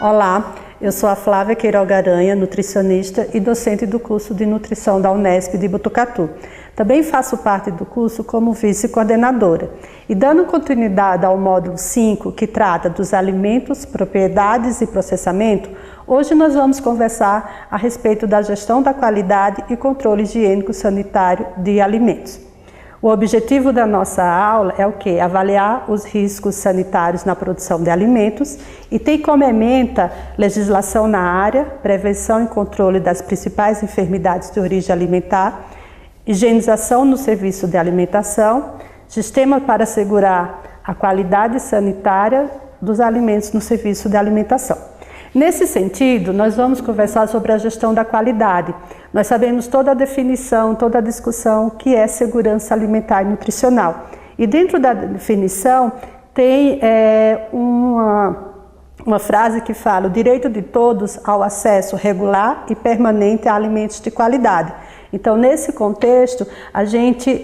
Olá, eu sou a Flávia Queiroga Aranha, nutricionista e docente do curso de nutrição da Unesp de Botucatu. Também faço parte do curso como vice-coordenadora. E dando continuidade ao módulo 5, que trata dos alimentos, propriedades e processamento, hoje nós vamos conversar a respeito da gestão da qualidade e controle higiênico-sanitário de alimentos. O objetivo da nossa aula é o quê? Avaliar os riscos sanitários na produção de alimentos e tem como ementa legislação na área, prevenção e controle das principais enfermidades de origem alimentar, higienização no serviço de alimentação, sistema para assegurar a qualidade sanitária dos alimentos no serviço de alimentação. Nesse sentido, nós vamos conversar sobre a gestão da qualidade. Nós sabemos toda a definição, toda a discussão que é segurança alimentar e nutricional. E dentro da definição tem uma frase que fala: o direito de todos ao acesso regular e permanente a alimentos de qualidade. Então, nesse contexto, a gente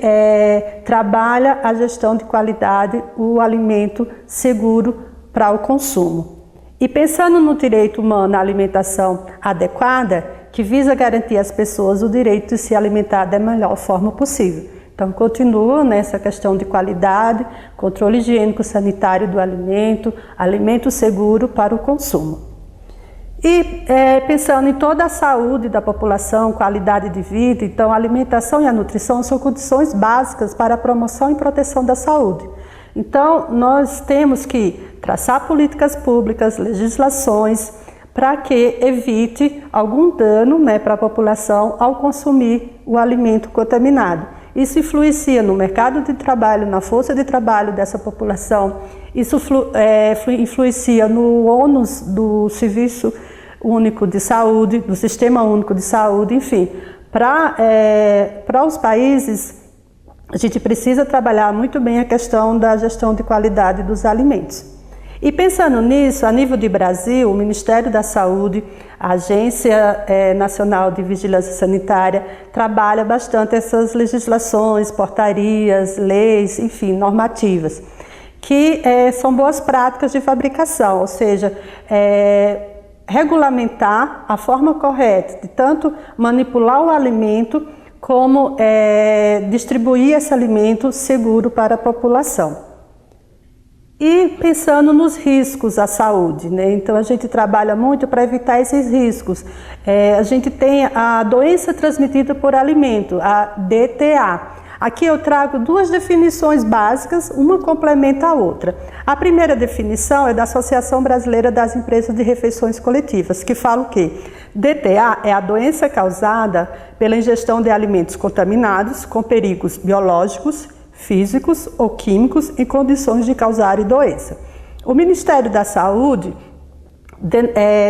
trabalha a gestão de qualidade, o alimento seguro para o consumo. E pensando no direito humano à alimentação adequada, que visa garantir às pessoas o direito de se alimentar da melhor forma possível. Então, continua nessa questão de qualidade, controle higiênico-sanitário do alimento, alimento seguro para o consumo. E pensando em toda a saúde da população, qualidade de vida, então a alimentação e a nutrição são condições básicas para a promoção e proteção da saúde. Então, nós temos que traçar políticas públicas, legislações, para que evite algum dano para a população ao consumir o alimento contaminado. Isso influencia no mercado de trabalho, na força de trabalho dessa população, isso influencia no ônus do Serviço Único de Saúde, do Sistema Único de Saúde, enfim. Para os países, a gente precisa trabalhar muito bem a questão da gestão de qualidade dos alimentos. E pensando nisso, a nível de Brasil, o Ministério da Saúde, a Agência Nacional de Vigilância Sanitária, trabalha bastante essas legislações, portarias, leis, enfim, normativas, que são boas práticas de fabricação, ou seja, regulamentar a forma correta de tanto manipular o alimento como distribuir esse alimento seguro para a população. E pensando nos riscos à saúde, então a gente trabalha muito para evitar esses riscos. A gente tem a doença transmitida por alimento, a DTA. Aqui eu trago duas definições básicas, uma complementa a outra. A primeira definição é da Associação Brasileira das Empresas de Refeições Coletivas, que fala o quê? DTA é a doença causada pela ingestão de alimentos contaminados com perigos biológicos, físicos ou químicos em condições de causar doença. O Ministério da Saúde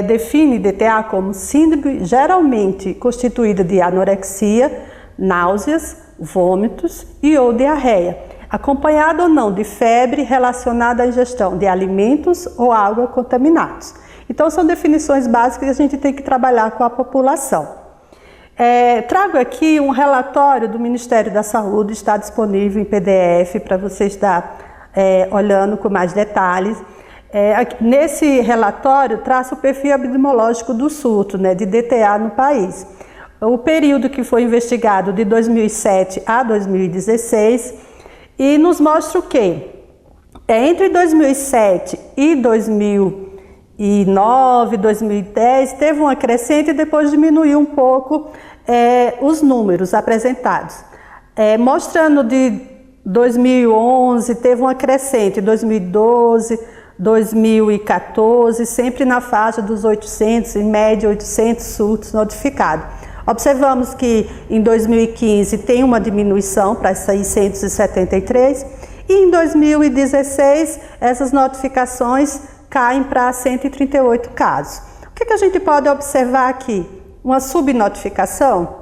define DTA como síndrome geralmente constituída de anorexia, náuseas, vômitos e ou diarreia, acompanhada ou não de febre relacionada à ingestão de alimentos ou água contaminados. Então, são definições básicas que a gente tem que trabalhar com a população. Trago aqui um relatório do Ministério da Saúde, está disponível em PDF para você estar olhando com mais detalhes. Nesse relatório, traça o perfil epidemiológico do surto de DTA no país. O período que foi investigado de 2007 a 2016 e nos mostra o quê? Entre 2007 e 2009, 2010, teve uma crescente e depois diminuiu um pouco os números apresentados. Mostrando de 2011, teve uma crescente, 2012, 2014, sempre na faixa dos 800, em média 800 surtos notificados. Observamos que em 2015 tem uma diminuição para 673 e em 2016 essas notificações caem para 138 casos. O que a gente pode observar aqui? Uma subnotificação?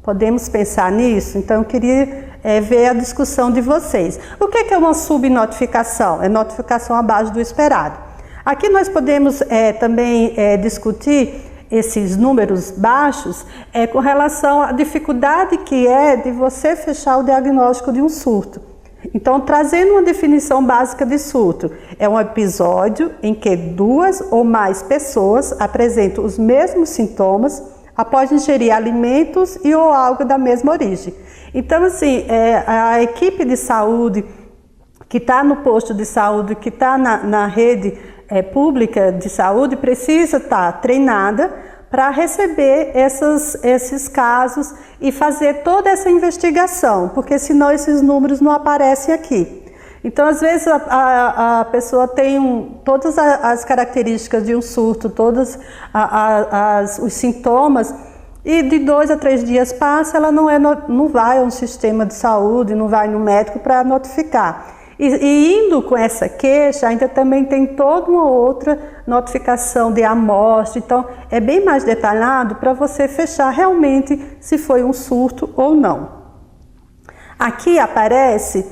Podemos pensar nisso? Então eu queria ver a discussão de vocês. O que é uma subnotificação? É notificação abaixo do esperado. Aqui nós podemos também discutir esses números baixos com relação à dificuldade que é de você fechar o diagnóstico de um surto. Então, trazendo uma definição básica de surto, é um episódio em que 2 ou mais pessoas apresentam os mesmos sintomas após ingerir alimentos e ou algo da mesma origem. Então, assim, a equipe de saúde que está no posto de saúde, que está na rede pública de saúde, precisa estar treinada para receber esses casos e fazer toda essa investigação, porque senão esses números não aparecem aqui. Então, às vezes, a pessoa tem todas as características de um surto, todos os sintomas, e de 2 a 3 dias passa, ela não vai a um sistema de saúde, não vai no médico para notificar. E indo com essa queixa, ainda também tem toda uma outra notificação de amostra. Então, é bem mais detalhado para você fechar realmente se foi um surto ou não. Aqui aparece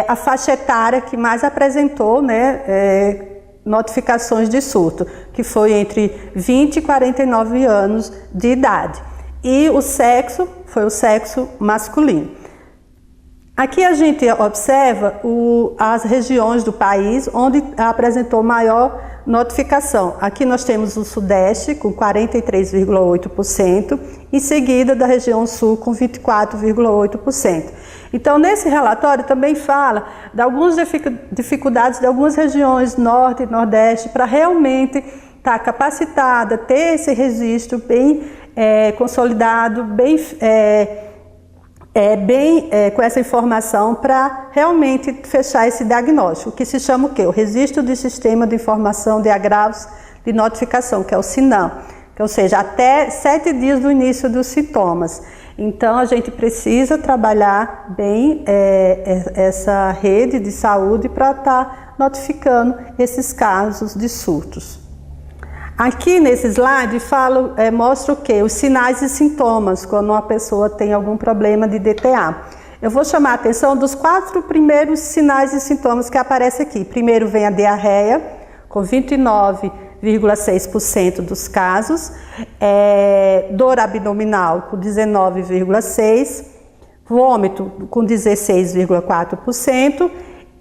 a faixa etária que mais apresentou, né, notificações de surto, que foi entre 20 e 49 anos de idade. E o sexo foi o sexo masculino. Aqui a gente observa as regiões do país onde apresentou maior notificação. Aqui nós temos o Sudeste com 43,8%, em seguida da região Sul com 24,8%. Então, nesse relatório também fala de algumas dificuldades de algumas regiões Norte e Nordeste para realmente estar capacitada, ter esse registro bem consolidado, com essa informação para realmente fechar esse diagnóstico, que se chama o quê? O Registro de Sistema de Informação de Agravos de Notificação, que é o SINAM, ou seja, até 7 dias do início dos sintomas. Então, a gente precisa trabalhar bem essa rede de saúde para estar notificando esses casos de surtos. Aqui nesse slide mostra o quê? Os sinais e sintomas quando uma pessoa tem algum problema de DTA. Eu vou chamar a atenção dos 4 primeiros sinais e sintomas que aparecem aqui. Primeiro vem a diarreia, com 29,6% dos casos, dor abdominal com 19,6%, vômito com 16,4%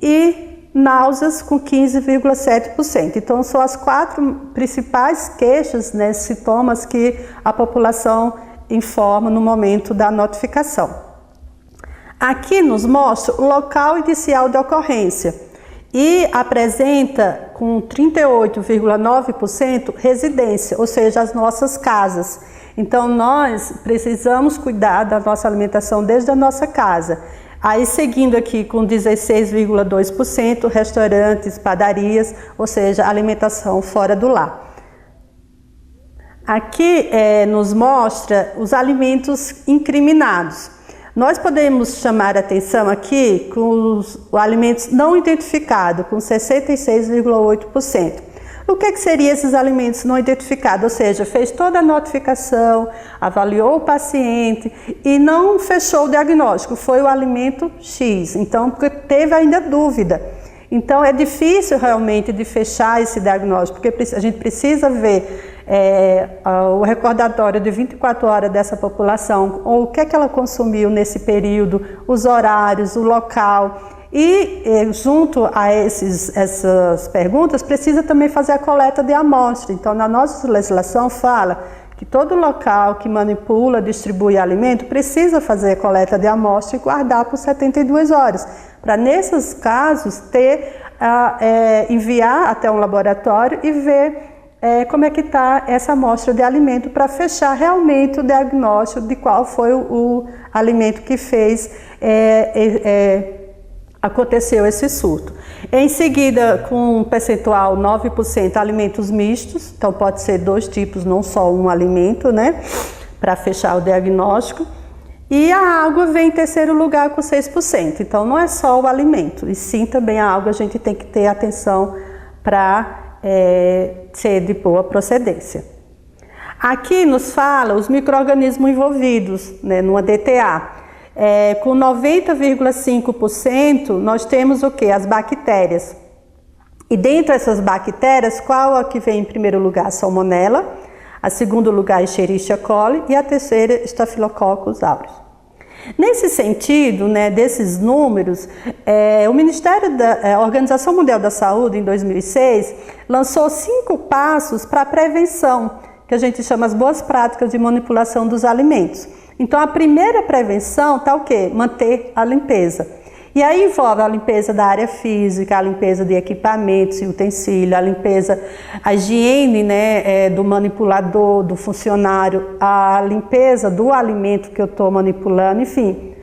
e náuseas com 15,7%. Então, são as 4 principais queixas, né, sintomas que a população informa no momento da notificação. Aqui nos mostra o local inicial de ocorrência e apresenta com 38,9% residência, ou seja, as nossas casas. Então, nós precisamos cuidar da nossa alimentação desde a nossa casa. Aí, seguindo aqui com 16,2%, restaurantes, padarias, ou seja, alimentação fora do lar. Aqui nos mostra os alimentos incriminados. Nós podemos chamar a atenção aqui com os alimentos não identificados, com 66,8%. O que seriam esses alimentos não identificados? Ou seja, fez toda a notificação, avaliou o paciente e não fechou o diagnóstico, foi o alimento X, então porque teve ainda dúvida. Então é difícil realmente de fechar esse diagnóstico, porque a gente precisa ver o recordatório de 24 horas dessa população, ou o que ela consumiu nesse período, os horários, o local. E junto a essas perguntas, precisa também fazer a coleta de amostra. Então, na nossa legislação fala que todo local que manipula, distribui alimento, precisa fazer a coleta de amostra e guardar por 72 horas. Para, nesses casos, enviar até um laboratório e ver como é que está essa amostra de alimento para fechar realmente o diagnóstico de qual foi o alimento que aconteceu esse surto. Em seguida, com um percentual 9%, alimentos mistos, então pode ser 2 tipos, não só um alimento, né, para fechar o diagnóstico. E a água vem em terceiro lugar com 6%, então não é só o alimento, e sim também a água a gente tem que ter atenção para ser de boa procedência. Aqui nos fala os micro-organismos envolvidos, né, numa DTA. Com 90,5% nós temos o que? As bactérias. E dentro dessas bactérias, qual a que vem em primeiro lugar? A Salmonella, a segundo lugar, Escherichia coli e a terceira, Staphylococcus aureus. Nesse sentido, né, desses números, o Ministério da Organização Mundial da Saúde, em 2006, lançou 5 passos para a prevenção, que a gente chama as boas práticas de manipulação dos alimentos. Então, a primeira prevenção está o quê? Manter a limpeza. E aí envolve a limpeza da área física, a limpeza de equipamentos e utensílios, a limpeza, a higiene, né, do manipulador, do funcionário, a limpeza do alimento que eu estou manipulando, enfim.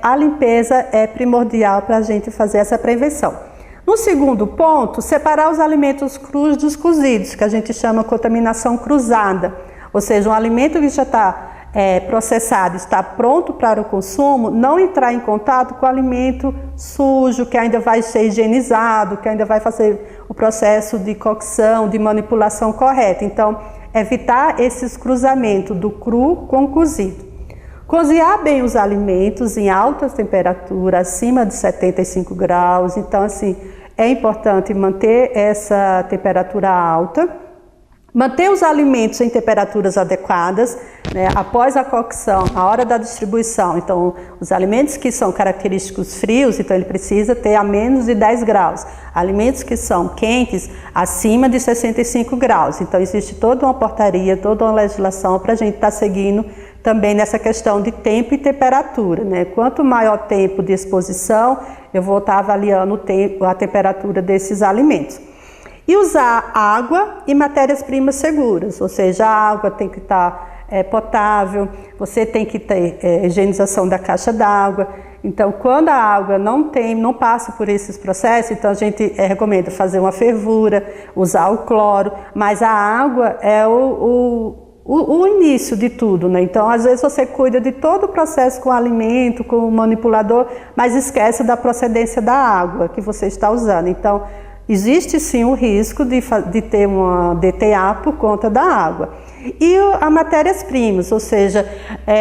A limpeza é primordial para a gente fazer essa prevenção. No segundo ponto, separar os alimentos crus dos cozidos, que a gente chama contaminação cruzada, ou seja, um alimento que já está processado, está pronto para o consumo, não entrar em contato com o alimento sujo, que ainda vai ser higienizado, que ainda vai fazer o processo de cocção, de manipulação correta. Então, evitar esses cruzamentos do cru com o cozido. Cozinhar bem os alimentos em altas temperaturas, acima de 75 graus. Então, assim, é importante manter essa temperatura alta. Manter os alimentos em temperaturas adequadas, né, após a cocção, a hora da distribuição. Então, os alimentos que são característicos frios, então ele precisa ter a menos de 10 graus. Alimentos que são quentes, acima de 65 graus. Então, existe toda uma portaria, toda uma legislação para a gente estar seguindo também nessa questão de tempo e temperatura, né? Quanto maior tempo de exposição, eu vou estar avaliando o tempo, a temperatura desses alimentos. E usar água e matérias-primas seguras, ou seja, a água tem que estar potável, você tem que ter higienização da caixa d'água. Então, quando a água não passa por esses processos, então a gente recomenda fazer uma fervura, usar o cloro, mas a água é o início de tudo, né? Então, às vezes você cuida de todo o processo com o alimento, com o manipulador, mas esquece da procedência da água que você está usando. Então, existe sim o risco de ter uma DTA por conta da água. E as matérias-primas, ou seja,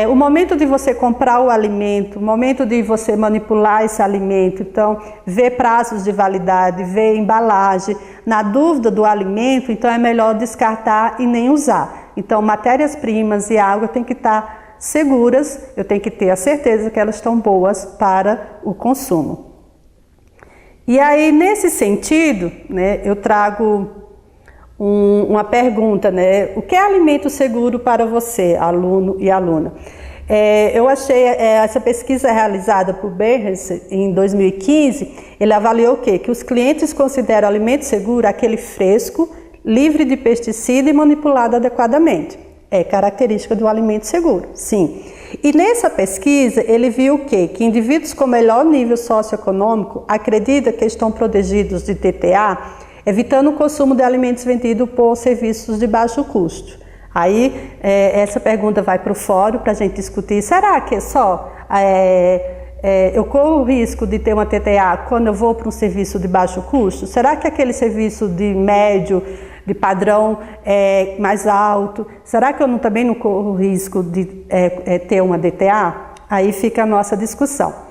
o momento de você comprar o alimento, o momento de você manipular esse alimento, então, ver prazos de validade, ver embalagem. Na dúvida do alimento, então é melhor descartar e nem usar. Então, matérias-primas e água tem que estar seguras, eu tenho que ter a certeza que elas estão boas para o consumo. E aí, nesse sentido, né, eu trago uma pergunta, né? O que é alimento seguro para você, aluno e aluna? Eu achei essa pesquisa realizada por Berres em 2015, ele avaliou o quê? Que os clientes consideram alimento seguro aquele fresco, livre de pesticida e manipulado adequadamente. É característica do alimento seguro, sim. E nessa pesquisa, ele viu o quê? Que indivíduos com melhor nível socioeconômico acreditam que estão protegidos de DTA, evitando o consumo de alimentos vendidos por serviços de baixo custo. Aí, essa pergunta vai para o fórum para a gente discutir. Será que eu corro o risco de ter uma TTA quando eu vou para um serviço de baixo custo? Será que aquele serviço de médio, de padrão mais alto, será que eu também não corro o risco de ter uma DTA? Aí fica a nossa discussão.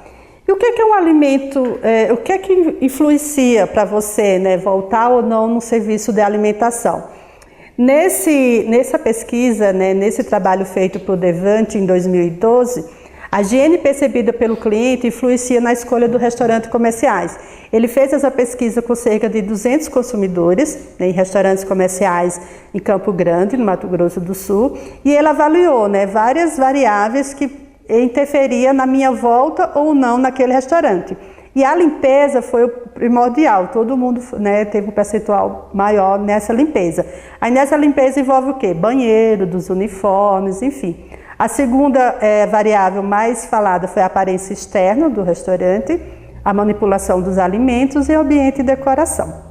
E o que é um alimento, o que é que influencia para você, né, voltar ou não no serviço de alimentação? Nessa pesquisa, né, nesse trabalho feito por Devante em 2012, a higiene percebida pelo cliente influencia na escolha dos restaurantes comerciais. Ele fez essa pesquisa com cerca de 200 consumidores, né, em restaurantes comerciais em Campo Grande, no Mato Grosso do Sul, e ele avaliou, né, várias variáveis que interferiam na minha volta ou não naquele restaurante. E a limpeza foi o primordial, todo mundo, né, teve um percentual maior nessa limpeza. Aí nessa limpeza envolve o quê? Banheiro, dos uniformes, enfim. A segunda variável mais falada foi a aparência externa do restaurante, a manipulação dos alimentos e ambiente e decoração.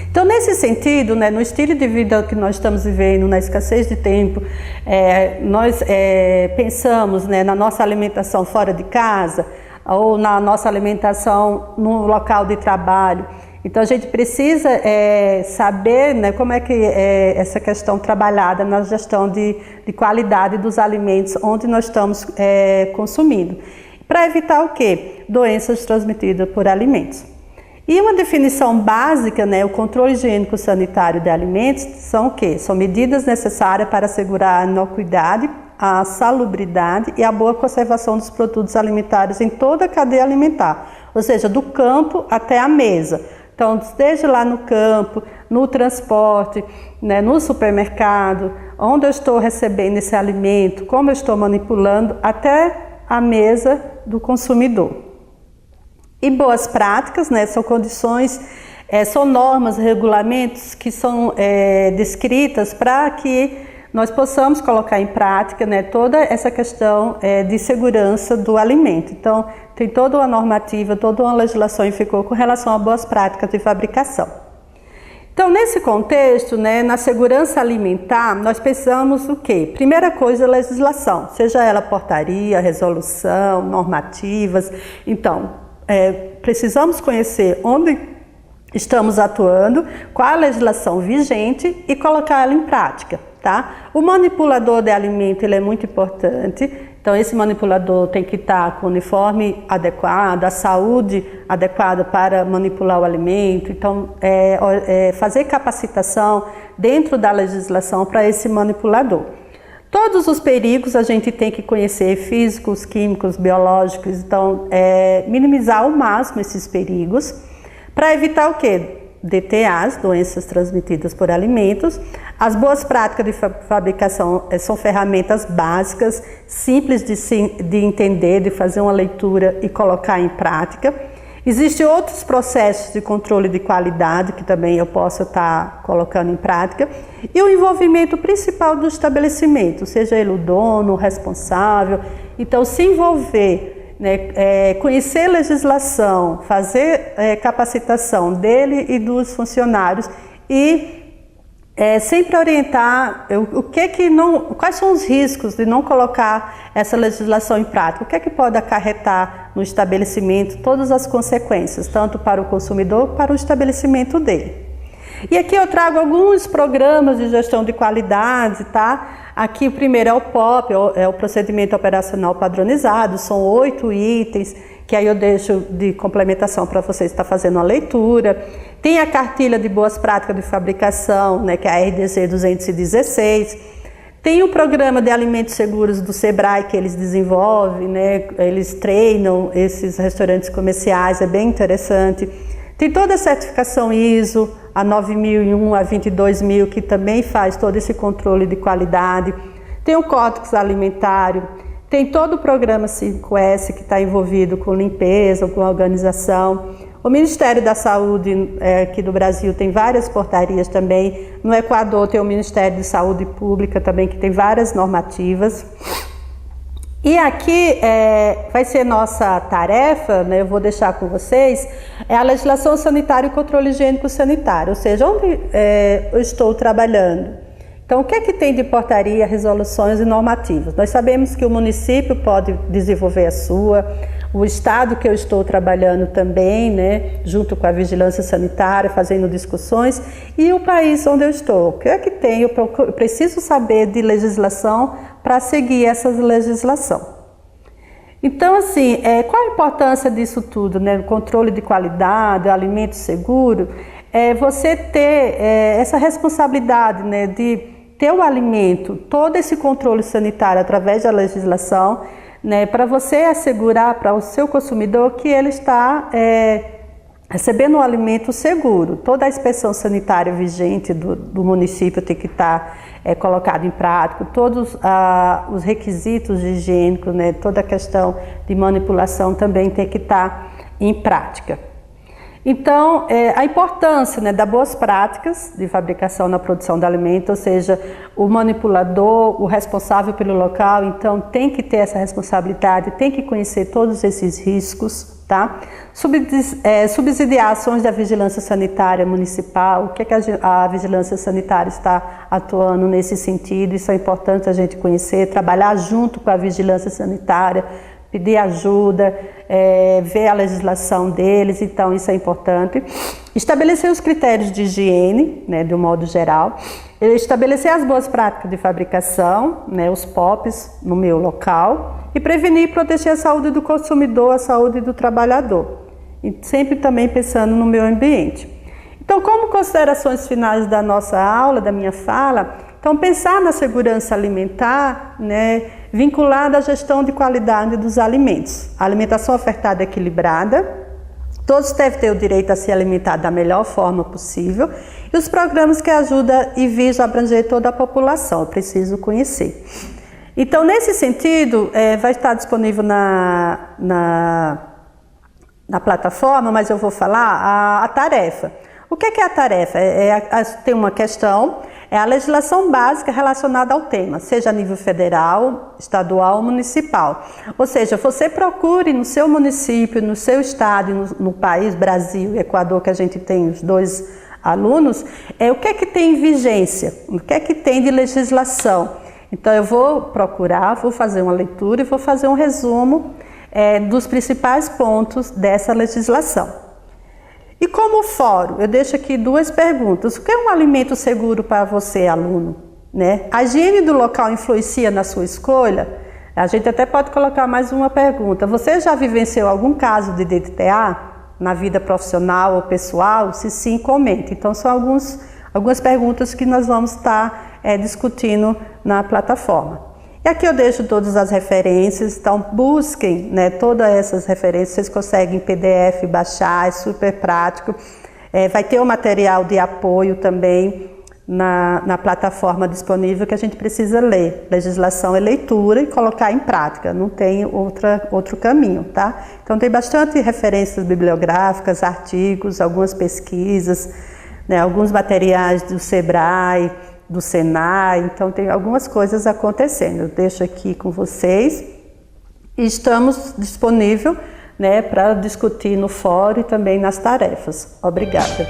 Então, nesse sentido, né, no estilo de vida que nós estamos vivendo, na escassez de tempo, nós pensamos, né, na nossa alimentação fora de casa ou na nossa alimentação no local de trabalho. Então, a gente precisa saber, né, como é que é essa questão trabalhada na gestão de qualidade dos alimentos onde nós estamos consumindo. Para evitar o quê? Doenças transmitidas por alimentos. E uma definição básica, né, o controle higiênico sanitário de alimentos são o quê? São medidas necessárias para assegurar a inocuidade, a salubridade e a boa conservação dos produtos alimentares em toda a cadeia alimentar, ou seja, do campo até a mesa. Então, desde lá no campo, no transporte, né, no supermercado, onde eu estou recebendo esse alimento, como eu estou manipulando, até a mesa do consumidor. E boas práticas, né, são condições, são normas, regulamentos que são descritas para que nós possamos colocar em prática, né, toda essa questão de segurança do alimento. Então, tem toda uma normativa, toda uma legislação em vigor com relação a boas práticas de fabricação. Então, nesse contexto, né, na segurança alimentar, nós precisamos do quê? Primeira coisa, legislação, seja ela portaria, resolução, normativas. Então, precisamos conhecer onde estamos atuando, qual a legislação vigente e colocar ela em prática, tá? O manipulador de alimento, ele é muito importante. Então, esse manipulador tem que estar com o uniforme adequado, a saúde adequada para manipular o alimento. Então, fazer capacitação dentro da legislação para esse manipulador. Todos os perigos a gente tem que conhecer, físicos, químicos, biológicos. Então, minimizar ao máximo esses perigos para evitar o quê? DTAs, doenças transmitidas por alimentos. As boas práticas de fabricação são ferramentas básicas, simples de entender, de fazer uma leitura e colocar em prática. Existem outros processos de controle de qualidade que também eu posso estar colocando em prática. E o envolvimento principal do estabelecimento, seja ele o dono, o responsável. Então, se envolver, né, conhecer legislação, fazer capacitação dele e dos funcionários e sempre orientar quais são os riscos de não colocar essa legislação em prática, o que é que pode acarretar no estabelecimento, todas as consequências, tanto para o consumidor como para o estabelecimento dele. E aqui eu trago alguns programas de gestão de qualidade, tá? Aqui o primeiro é o POP, é o Procedimento Operacional Padronizado, são 8 itens, que aí eu deixo de complementação para vocês estar fazendo a leitura. Tem a Cartilha de Boas Práticas de Fabricação, né, que é a RDC 216. Tem o Programa de Alimentos Seguros do SEBRAE, que eles desenvolvem, né, eles treinam esses restaurantes comerciais, é bem interessante. Tem toda a certificação ISO, a 9001, a 22000, que também faz todo esse controle de qualidade. Tem o Código Alimentar, tem todo o programa 5S que está envolvido com limpeza, com organização. O Ministério da Saúde aqui do Brasil tem várias portarias também. No Equador tem o Ministério de Saúde Pública também, que tem várias normativas. E aqui vai ser nossa tarefa, né, eu vou deixar com vocês, é a legislação sanitária e controle higiênico sanitário, ou seja, onde eu estou trabalhando. Então, o que é que tem de portaria, resoluções e normativas? Nós sabemos que o município pode desenvolver a sua, o estado que eu estou trabalhando também, né, junto com a vigilância sanitária, fazendo discussões, e o país onde eu estou. O que é que tem? Eu preciso saber de legislação para seguir essa legislação. Então, assim, qual a importância disso tudo, né? O controle de qualidade, o alimento seguro, você ter essa responsabilidade, né, de ter o alimento, todo esse controle sanitário através da legislação, né, para você assegurar para o seu consumidor que ele está recebendo um alimento seguro. Toda a inspeção sanitária vigente do município tem que estar colocada em prática, todos os requisitos higiênicos, né, toda a questão de manipulação também tem que estar em prática. Então, a importância, né, das boas práticas de fabricação na produção de alimento, ou seja, o manipulador, o responsável pelo local, então tem que ter essa responsabilidade, tem que conhecer todos esses riscos, tá? Subsidiar ações da vigilância sanitária municipal, o que é que a vigilância sanitária está atuando nesse sentido, isso é importante a gente conhecer, trabalhar junto com a vigilância sanitária, pedir ajuda, ver a legislação deles, então isso é importante. Estabelecer os critérios de higiene, né, de um modo geral. Estabelecer as boas práticas de fabricação, né, os POPs no meu local. E prevenir e proteger a saúde do consumidor, a saúde do trabalhador. E sempre também pensando no meio ambiente. Então, como considerações finais da nossa aula, da minha fala, Então, pensar na segurança alimentar, né, vinculada à gestão de qualidade dos alimentos. A alimentação ofertada é equilibrada, todos devem ter o direito a se alimentar da melhor forma possível, e os programas que ajudam e visam abranger toda a população, eu preciso conhecer. Então, nesse sentido, vai estar disponível na plataforma, mas eu vou falar a tarefa. O que é a tarefa? Tem uma questão, é a legislação básica relacionada ao tema, seja a nível federal, estadual ou municipal. Ou seja, você procure no seu município, no seu estado, no país, Brasil e Equador, que a gente tem os 2 alunos, o que é que tem em vigência, o que é que tem de legislação. Então, eu vou procurar, vou fazer uma leitura e vou fazer um resumo dos principais pontos dessa legislação. E como fórum, eu deixo aqui 2 perguntas. O que é um alimento seguro para você, aluno? Né? A higiene do local influencia na sua escolha? A gente até pode colocar mais uma pergunta. Você já vivenciou algum caso de DTA na vida profissional ou pessoal? Se sim, comente. Então, são algumas perguntas que nós vamos estar discutindo na plataforma. E aqui eu deixo todas as referências, então busquem, né, todas essas referências, vocês conseguem em PDF baixar, é super prático. Vai ter o material de apoio também na plataforma disponível que a gente precisa ler. Legislação é leitura e colocar em prática, não tem outro caminho, tá? Então tem bastante referências bibliográficas, artigos, algumas pesquisas, né, alguns materiais do Sebrae, do Senai, então tem algumas coisas acontecendo. Eu deixo aqui com vocês e estamos disponíveis, né, para discutir no fórum e também nas tarefas. Obrigada.